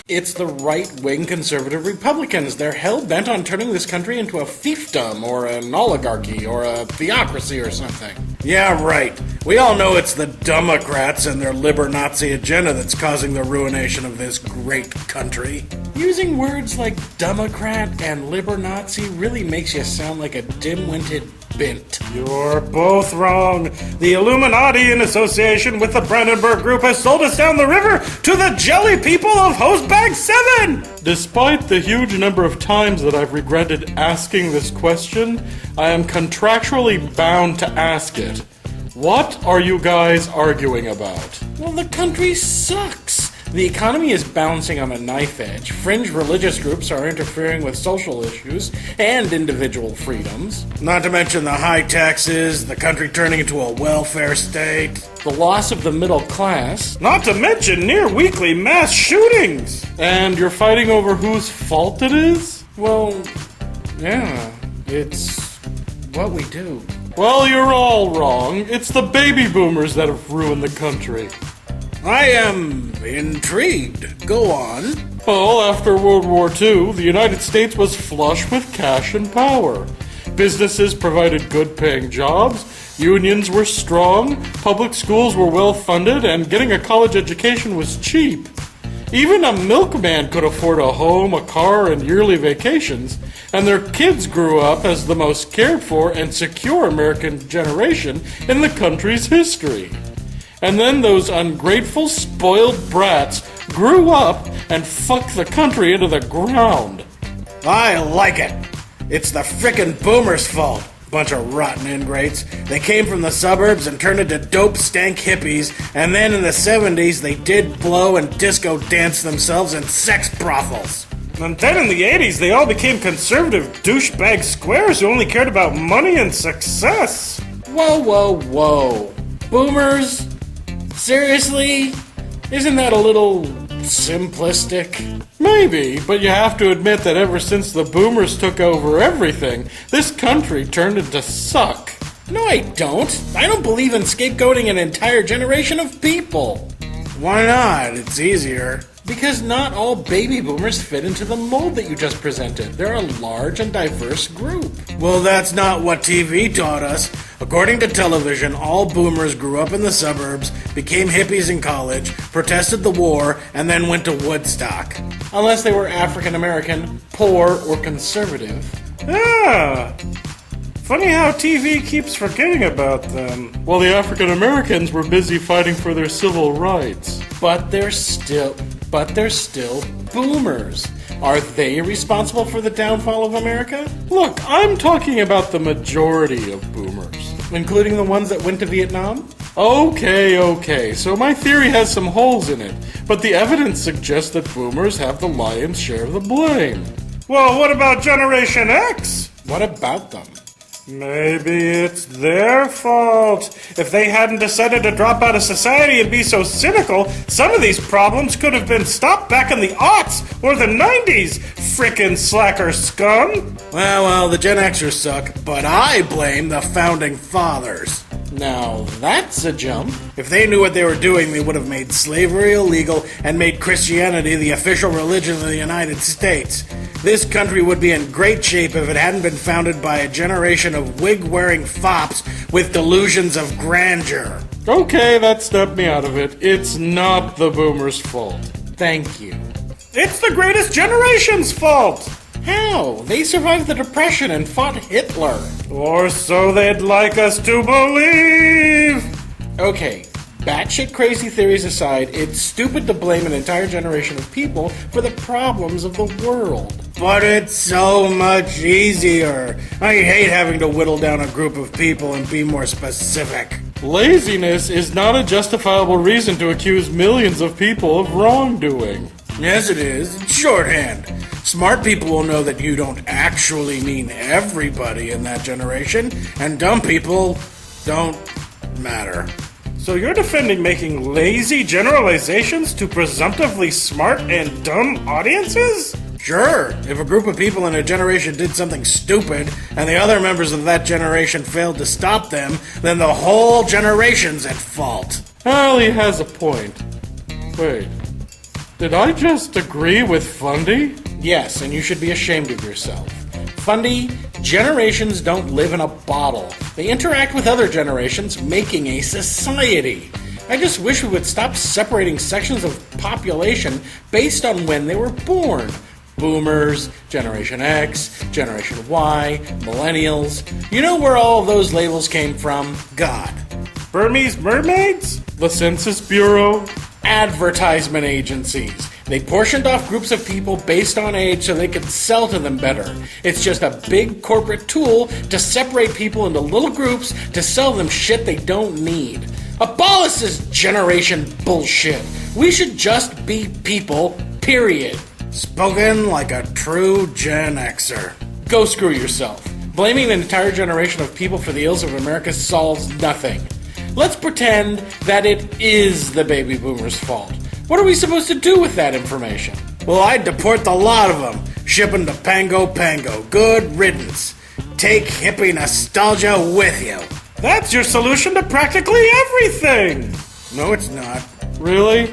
It's the right-wing conservative Republicans. They're hell-bent on turning this country into a fiefdom, or an oligarchy, or a theocracy or something. Yeah, right. We all know it's the Democrats and their liber-Nazi agenda that's causing the ruination of this great country. Using words like Democrat and liber-Nazi really makes you sound like a dim-witted bint. You're both wrong. The Illuminati, in association with the Brandenburg Group, has sold us down the river to the jelly people of Hostbag 7! Despite the huge number of times that I've regretted asking this question, I am contractually bound to ask it. What are you guys arguing about? Well, the country sucks. The economy is bouncing on a knife edge. Fringe religious groups are interfering with social issues and individual freedoms. Not to mention the high taxes, the country turning into a welfare state. The loss of the middle class. Not to mention near-weekly mass shootings. And you're fighting over whose fault it is? Well, yeah, it's what we do. Well, you're all wrong. It's the baby boomers that have ruined the country. I am intrigued. Go on. Well, after World War II, the United States was flush with cash and power. Businesses provided good-paying jobs, unions were strong, public schools were well-funded, and getting a college education was cheap. Even a milkman could afford a home, a car, and yearly vacations, and their kids grew up as the most cared-for and secure American generation in the country's history. And then those ungrateful, spoiled brats grew up and fucked the country into the ground. I like it. It's the frickin' boomers' fault. Bunch of rotten ingrates. They came from the suburbs and turned into dope stank hippies, and then in the 70s they did blow and disco dance themselves in sex brothels. And then in the 80s they all became conservative douchebag squares who only cared about money and success. Whoa, whoa, whoa. Boomers? Seriously? Isn't that a little simplistic? Maybe, but you have to admit that ever since the boomers took over everything, this country turned into suck. No, I don't. I don't believe in scapegoating an entire generation of people. Why not? It's easier. Because not all baby boomers fit into the mold that you just presented. They're a large and diverse group. Well, that's not what TV taught us. According to television, all boomers grew up in the suburbs, became hippies in college, protested the war, and then went to Woodstock. Unless they were African American, poor, or conservative. Ah! Funny how TV keeps forgetting about them. Well, the African Americans were busy fighting for their civil rights. But they're still boomers. Are they responsible for the downfall of America? Look, I'm talking about the majority of boomers. Including the ones that went to Vietnam? Okay, so my theory has some holes in it, but the evidence suggests that boomers have the lion's share of the blame. Well, what about Generation X? What about them? Maybe it's their fault. If they hadn't decided to drop out of society and be so cynical, some of these problems could have been stopped back in the aughts or the 90s, frickin' slacker scum. Well, the Gen Xers suck, but I blame the founding fathers. Now, that's a jump. If they knew what they were doing, they would have made slavery illegal and made Christianity the official religion of the United States. This country would be in great shape if it hadn't been founded by a generation of wig-wearing fops with delusions of grandeur. Okay, that stepped me out of it. It's not the boomers' fault. Thank you. It's the greatest generation's fault! How? They survived the Depression and fought Hitler. Or so they'd like us to believe! Okay, batshit crazy theories aside, it's stupid to blame an entire generation of people for the problems of the world. But it's so much easier. I hate having to whittle down a group of people and be more specific. Laziness is not a justifiable reason to accuse millions of people of wrongdoing. Yes, it is. It's shorthand. Smart people will know that you don't actually mean everybody in that generation, and dumb people don't matter. So you're defending making lazy generalizations to presumptively smart and dumb audiences? Sure. If a group of people in a generation did something stupid, and the other members of that generation failed to stop them, then the whole generation's at fault. Well, he has a point. Wait. Did I just agree with Fundy? Yes, and you should be ashamed of yourself. Fundy, generations don't live in a bottle. They interact with other generations, making a society. I just wish we would stop separating sections of population based on when they were born. Boomers, Generation X, Generation Y, Millennials. You know where all of those labels came from? God. Burmese mermaids? The Census Bureau? Advertisement agencies. They portioned off groups of people based on age so they could sell to them better. It's just a big corporate tool to separate people into little groups to sell them shit they don't need. Abolish this generation bullshit. We should just be people, period. Spoken like a true Gen Xer. Go screw yourself. Blaming an entire generation of people for the ills of America solves nothing. Let's pretend that it is the baby boomers' fault. What are we supposed to do with that information? Well, I'd deport the lot of them. Ship them to Pango Pango. Good riddance. Take hippie nostalgia with you. That's your solution to practically everything! No, it's not. Really?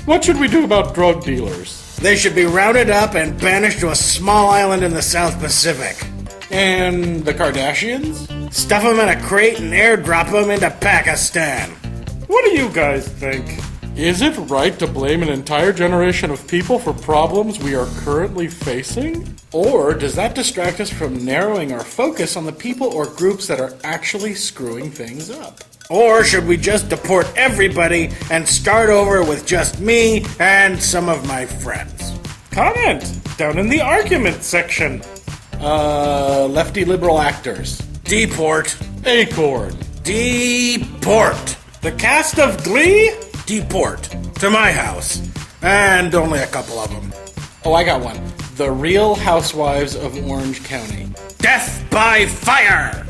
What should we do about drug dealers? They should be rounded up and banished to a small island in the South Pacific. And the Kardashians? Stuff them in a crate and airdrop them into Pakistan. What do you guys think? Is it right to blame an entire generation of people for problems we are currently facing? Or does that distract us from narrowing our focus on the people or groups that are actually screwing things up? Or should we just deport everybody and start over with just me and some of my friends? Comment down in the argument section. Lefty liberal actors. Deport. Acorn. Deport. The cast of Glee? Deport. To my house. And only a couple of them. Oh, I got one. The Real Housewives of Orange County. Death by fire!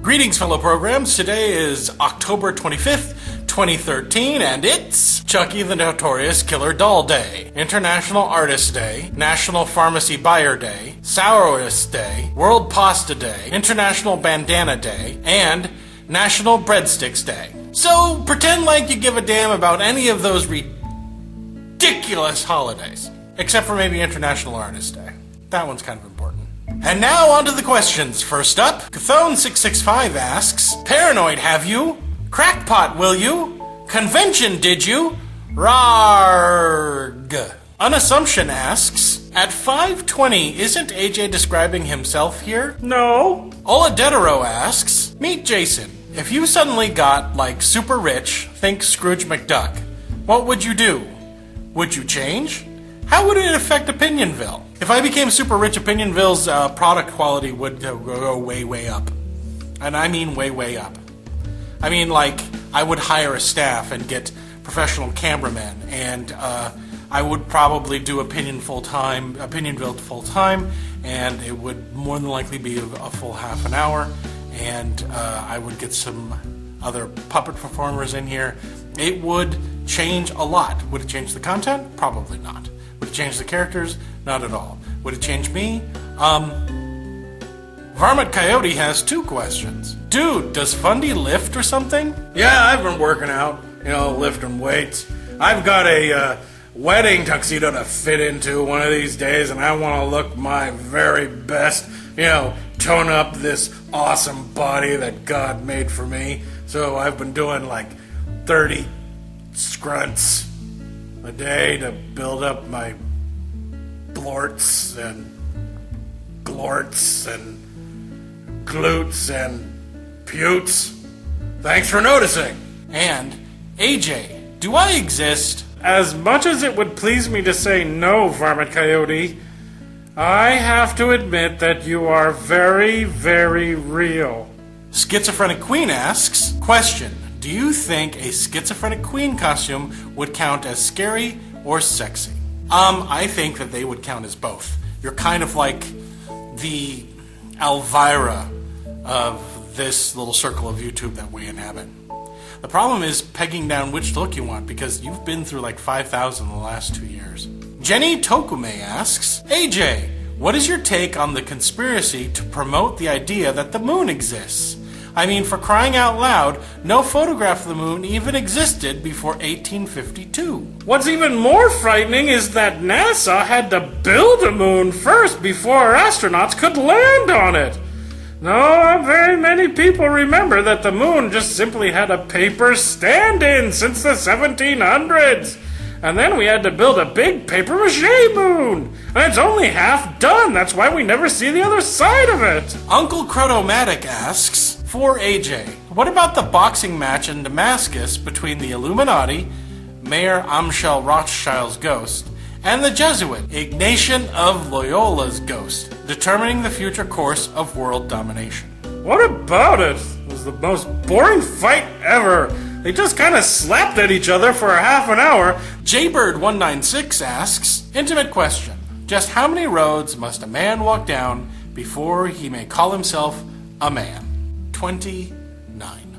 Greetings, fellow programs. Today is October 25th, 2013, and it's Chucky the Notorious Killer Doll Day, International Artist Day, National Pharmacy Buyer Day, Sourest Day, World Pasta Day, International Bandana Day, and National Breadsticks Day. So pretend like you give a damn about any of those ridiculous holidays, except for maybe International Artist Day. That one's kind of important. And now on to the questions. First up, Cathone665 asks, Paranoid have you? Crackpot will you? Convention did you? Rarg. Unassumption asks, at 5:20, isn't AJ describing himself here? No. Oladetero asks, meet Jason. If you suddenly got, like, super rich, think Scrooge McDuck, what would you do? Would you change? How would it affect Opinion-Ville? If I became super rich, Opinion-Ville's product quality would go way, way up. And I mean way, way up. I mean, like, I would hire a staff and get professional cameramen, and I would probably do Opinion-Ville full-time, and it would more than likely be a full half an hour, and I would get some other puppet performers in here. It would change a lot. Would it change the content? Probably not. Would it change the characters? Not at all. Would it change me? Varmint Coyote has 2 questions. Dude, does Fundy lift or something? Yeah, I've been working out, lifting weights. I've got a wedding tuxedo to fit into one of these days, and I want to look my very best, tone up this awesome body that God made for me. So I've been doing like 30 scrunts a day to build up my blorts and glorts and glutes and putes. Thanks for noticing. And, AJ, do I exist? As much as it would please me to say no, Varmint Coyote, I have to admit that you are very, very real. Schizophrenic Queen asks, question, do you think a Schizophrenic Queen costume would count as scary or sexy? I think that they would count as both. You're kind of like the Elvira of this little circle of YouTube that we inhabit. The problem is pegging down which look you want, because you've been through like 5,000 in the last 2 years. Jenny Tokume asks, AJ, what is your take on the conspiracy to promote the idea that the moon exists? I mean, for crying out loud, no photograph of the moon even existed before 1852. What's even more frightening is that NASA had to build a moon first before astronauts could land on it. Not very many people remember that the moon just simply had a paper stand-in since the 1700s. And then we had to build a big papier-mâché moon. And it's only half done. That's why we never see the other side of it. Uncle Crotomatic asks, for AJ, what about the boxing match in Damascus between the Illuminati, Mayor Amschel Rothschild's ghost, and the Jesuit, Ignatian of Loyola's ghost, determining the future course of world domination? What about it? It was the most boring fight ever. They just kind of slapped at each other for a half an hour. Jaybird196 asks, intimate question. Just how many roads must a man walk down before he may call himself a man? 29.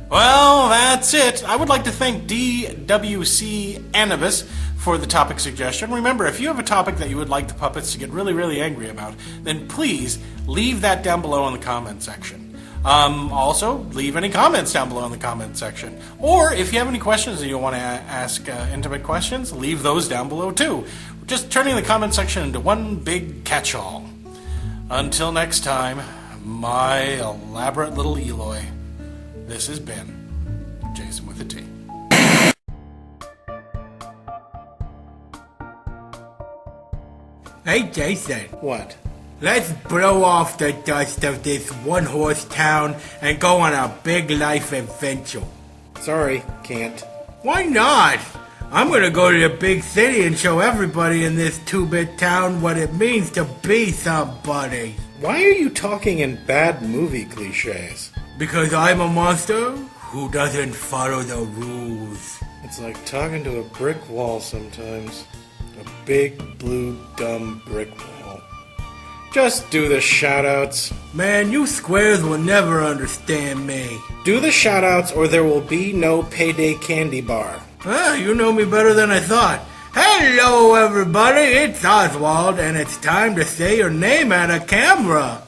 Well, that's it. I would like to thank DWC Anubis for the topic suggestion. Remember, if you have a topic that you would like the puppets to get really, really angry about, then please leave that down below in the comment section. Also, leave any comments down below in the comment section. Or if you have any questions and you want to ask intimate questions, leave those down below too. We're just turning the comment section into one big catch-all. Until next time, my elaborate little Eloy, this has been Jason with a T. Hey Jason, What? let's blow off the dust of this one-horse town and go on a big life adventure. Sorry, can't. Why not? I'm gonna go to the big city and show everybody in this two-bit town what it means to be somebody. Why are you talking in bad movie cliches? Because I'm a monster who doesn't follow the rules. It's like talking to a brick wall sometimes. A big, blue, dumb brick wall. Just do the shoutouts. Man, you squares will never understand me. Do the shoutouts or there will be no payday candy bar. You know me better than I thought. Hello everybody, it's Oswald and it's time to say your name at a camera.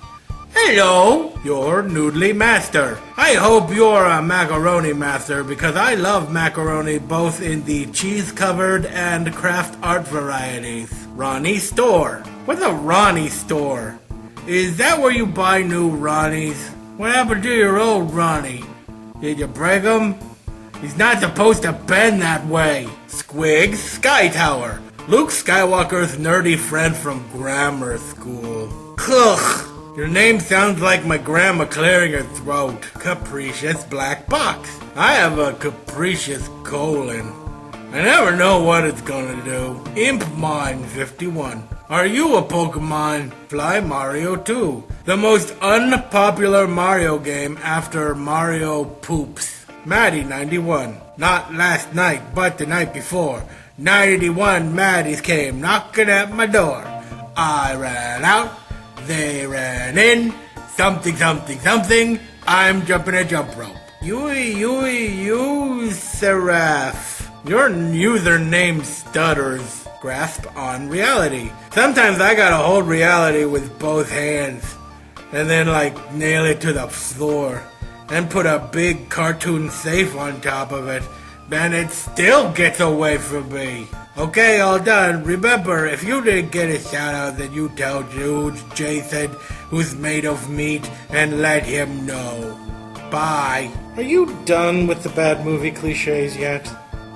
Hello, your noodly master. I hope you're a macaroni master because I love macaroni both in the cheese-covered and craft art varieties. Ronnie Store. What's a Ronnie Store? Is that where you buy new Ronnies? What happened to your old Ronnie? Did you break him? He's not supposed to bend that way. Squig's Sky Tower. Luke Skywalker's nerdy friend from grammar school. Ugh. Your name sounds like my grandma clearing her throat. Capricious Black Box. I have a capricious colon. I never know what it's gonna do. Impmine 51. Are you a Pokemon? Fly Mario 2. The most unpopular Mario game after Mario Poops. Maddie 91. Not last night, but the night before. 91 Maddies came knocking at my door. I ran out. They ran in. Something, something, something. I'm jumping a jump rope. You, Seraph. Your username stutters. Grasp on reality. Sometimes I gotta hold reality with both hands. And then nail it to the floor. And put a big cartoon safe on top of it. And it still gets away from me. Okay, all done. Remember, if you didn't get a shout out, then you tell Jude, Jason, who's made of meat, and let him know. Bye. Are you done with the bad movie cliches yet?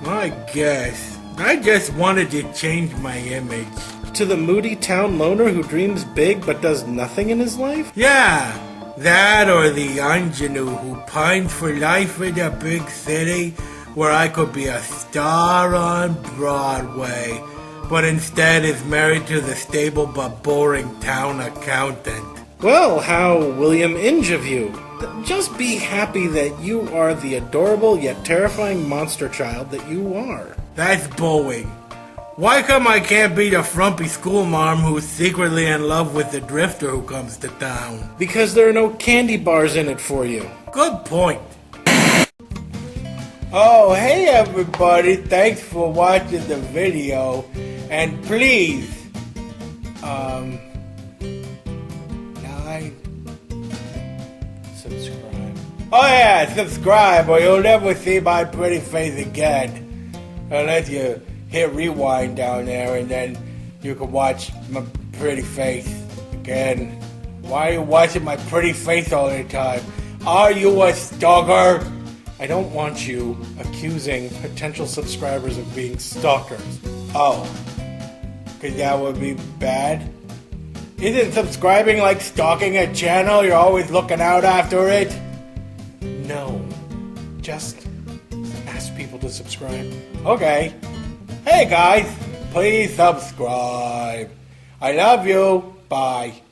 I guess. I just wanted to change my image. To the moody town loner who dreams big but does nothing in his life? Yeah, that or the ingenue who pines for life in a big city where I could be a star on Broadway, but instead is married to the stable but boring town accountant. Well, how William Inge of you. Just be happy that you are the adorable yet terrifying monster child that you are. That's bowing. Why come I can't be the frumpy schoolmarm who's secretly in love with the drifter who comes to town? Because there are no candy bars in it for you. Good point. Oh, hey everybody, thanks for watching the video, and please 9. Subscribe. Oh yeah, subscribe or you'll never see my pretty face again. Unless you hit rewind down there and then you can watch my pretty face again. Why are you watching my pretty face all the time? Are you a stalker? I don't want you accusing potential subscribers of being stalkers. Oh, because that would be bad? Isn't subscribing like stalking a channel? You're always looking out after it? No. Just ask people to subscribe. Okay. Hey guys, please subscribe. I love you. Bye.